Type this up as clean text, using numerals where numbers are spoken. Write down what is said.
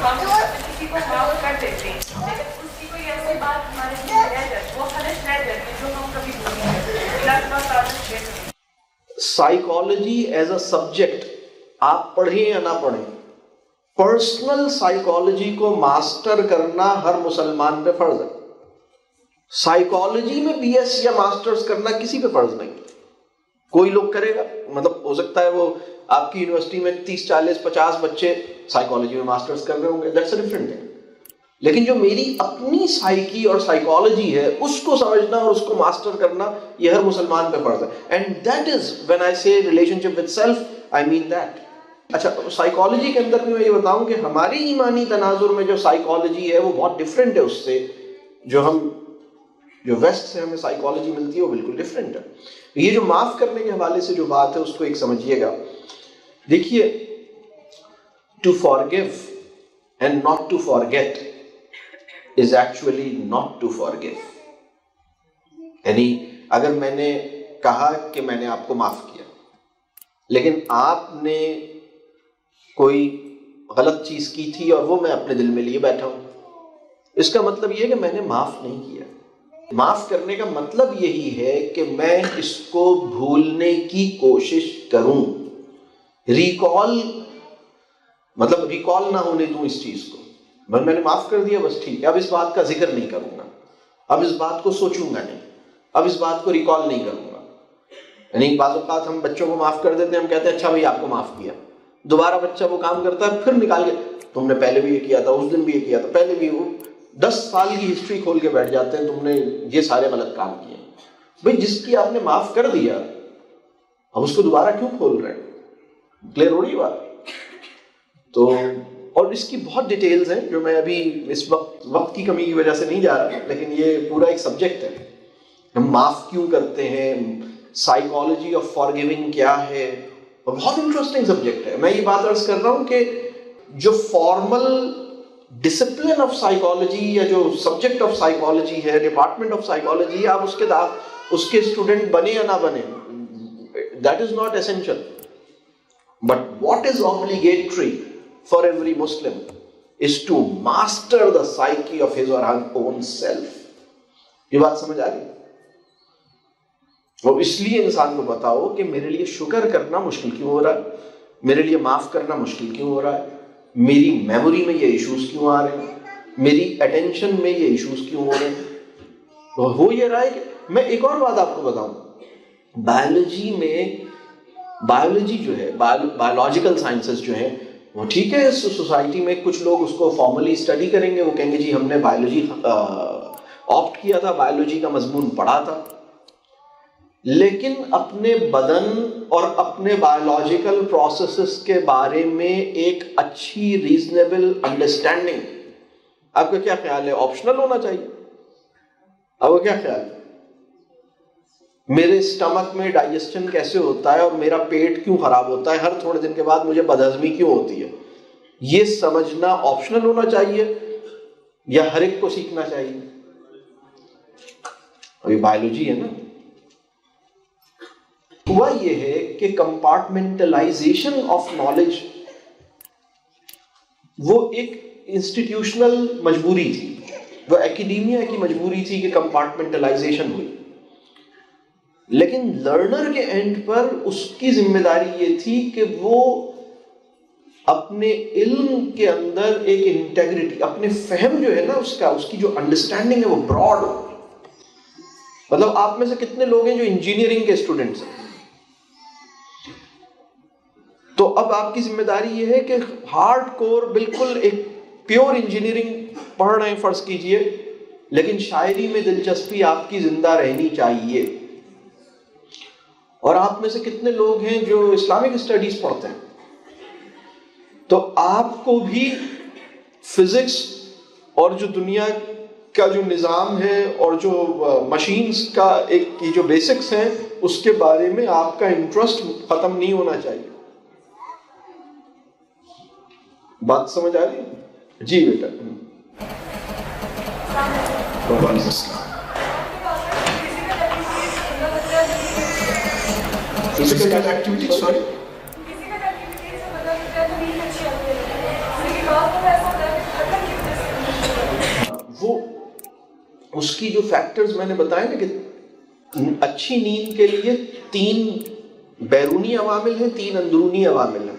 हम किसी को माफ कर देते हैं, लेकिन उसकी कोई ऐसी बात हमारे लिए रह जाती, वो हमें रह जाती जो हम कभी भूलेंगे। साइकोलॉजी एज अ सब्जेक्ट आप पढ़ें या ना पढ़ें, पर्सनल साइकोलॉजी को मास्टर करना हर मुसलमान पे फर्ज है। साइकोलॉजी में बीएस या मास्टर्स करना किसी पे फर्ज नहीं। कोई लोग करेगा, मतलब हो सकता है वो आपकी यूनिवर्सिटी में 30, 40, 50 बच्चे साइकोलॉजी में मास्टर्स कर रहे होंगे, दैट्स अ डिफरेंट थिंग। लेकिन जो मेरी अपनी साइकी और साइकोलॉजी है उसको समझना और उसको मास्टर करना ये हर मुसलमान पे फर्ज है। And that is when I say relationship with self, I mean that. अच्छा, साइकोलॉजी के अंदर भी मैं ये बताऊं कि हमारी ईमानी तनाजुर में जो साइकोलॉजी है वो बहुत डिफरेंट है उससे जो वेस्ट से हमें साइकोलॉजी मिलती है, वो बिल्कुल डिफरेंट है। ये जो माफ करने के हवाले से जो बात है उसको एक समझिएगा। देखिए, to forgive and not to forget is actually not to forgive। यानी अगर मैंने कहा कि मैंने आपको माफ किया, लेकिन आपने कोई गलत चीज की थी और वो मैं अपने दिल में लिए बैठा हूं, इसका मतलब यह है कि मैंने माफ नहीं किया। माफ करने का मतलब यही है कि मैं इसको भूलने की कोशिश करूं, रिकॉल, मतलब रिकॉल ना होने दूं इस चीज को। मैंने माफ कर दिया, बस ठीक है, अब इस बात का जिक्र नहीं करूंगा, अब इस बात को सोचूंगा नहीं, अब इस बात को रिकॉल नहीं करूंगा। यानी बाज़ औक़ात हम बच्चों को माफ कर देते हैं, हम कहते हैं अच्छा भाई आपको माफ किया, दोबारा बच्चा वो काम करता है, फिर निकाल के तुमने पहले भी ये किया था, उस दिन भी ये किया था, पहले भी। वो 10 साल की हिस्ट्री खोल के बैठ जाते हैं, तुमने ये सारे गलत काम किए। भाई जिसकी आपने माफ कर दिया, अब उसको दोबारा क्यों खोल रहे हैं? क्लियर हो रही बात? तो और इसकी बहुत डिटेल्स हैं जो मैं अभी इस वक्त की कमी की वजह से नहीं जा रहा, लेकिन ये पूरा एक सब्जेक्ट है। हम माफ क्यों करते हैं, साइकोलॉजी ऑफ फॉरगिविंग क्या है, और बहुत इंटरेस्टिंग सब्जेक्ट है। मैं ये बात अर्ज कर रहा हूं कि जो फॉर्मल डिसिप्लिन ऑफ साइकोलॉजी या जो सब्जेक्ट ऑफ साइकोलॉजी है, डिपार्टमेंट ऑफ साइकोलॉजी, आप उसके स्टूडेंट बने या ना बने, that is not essential. But what is obligatory for every Muslim is to master the psyche of his or her own self। ये बात समझ आ गई? और इसलिए इंसान को बताओ कि मेरे लिए शुक्र करना मुश्किल क्यों हो रहा है, मेरे लिए माफ करना मुश्किल क्यों हो रहा है, मेरी मेमोरी में ये इश्यूज क्यों आ रहे हैं, मेरी अटेंशन में ये इश्यूज क्यों हो रहे हैं। तो हो ये रहा है कि मैं एक और बात आपको बताऊं, बायोलॉजी जो है, बायोलॉजिकल साइंसेस जो है, वो ठीक है, सोसाइटी में कुछ लोग उसको फॉर्मली स्टडी करेंगे, वो कहेंगे जी हमने बायोलॉजी ऑप्ट किया था, बायोलॉजी का मजमून पढ़ा था। लेकिन अपने बदन और अपने बायोलॉजिकल प्रोसेसेस के बारे में एक अच्छी रीजनेबल अंडरस्टैंडिंग, आपका क्या ख्याल है, ऑप्शनल होना चाहिए? आपका क्या ख्याल है? मेरे स्टमक में डाइजेशन कैसे होता है और मेरा पेट क्यों खराब होता है, हर थोड़े दिन के बाद मुझे बदहजमी क्यों होती है, ये समझना ऑप्शनल होना चाहिए या हर एक को सीखना चाहिए? अभी बायोलॉजी है ना। हुआ ये है कि कंपार्टमेंटलाइजेशन ऑफ नॉलेज वो एक इंस्टीट्यूशनल मजबूरी थी, वो एकेडेमिया की मजबूरी थी कि कंपार्टमेंटलाइजेशन हुई। लेकिन लर्नर के एंड पर उसकी जिम्मेदारी ये थी कि वो अपने इल्म के अंदर एक इंटेग्रिटी, अपने फहम जो है ना उसकी जो अंडरस्टैंडिंग है वो ब्रॉड हो। मतलब आप में से कितने लोग हैं जो इंजीनियरिंग के स्टूडेंट्स हैं? तो अब आपकी जिम्मेदारी ये है कि हार्डकोर बिल्कुल एक प्योर इंजीनियरिंग पढ़ रहे हैं फर्ज कीजिए, लेकिन शायरी में दिलचस्पी आपकी जिंदा रहनी चाहिए। और आप में से कितने लोग हैं जो इस्लामिक स्टडीज पढ़ते हैं? तो आपको भी फिजिक्स और जो दुनिया का जो निज़ाम है और जो मशीन्स का एक की जो बेसिक्स हैं उसके बारे में आपका इंटरेस्ट खत्म नहीं होना चाहिए। बात समझ आ रही है? जी बेटा। फिजिकल एक्टिविटी, सॉरी, किसी का एक्टिविटी से मतलब तो नींद अच्छी आती है, लेकिन बात तो ऐसा होता है उसकी जो फैक्टर्स मैंने बताए ना कि अच्छी नींद के लिए 3 बैरूनी अवामिल हैं, 3 अंदरूनी अवामिल हैं।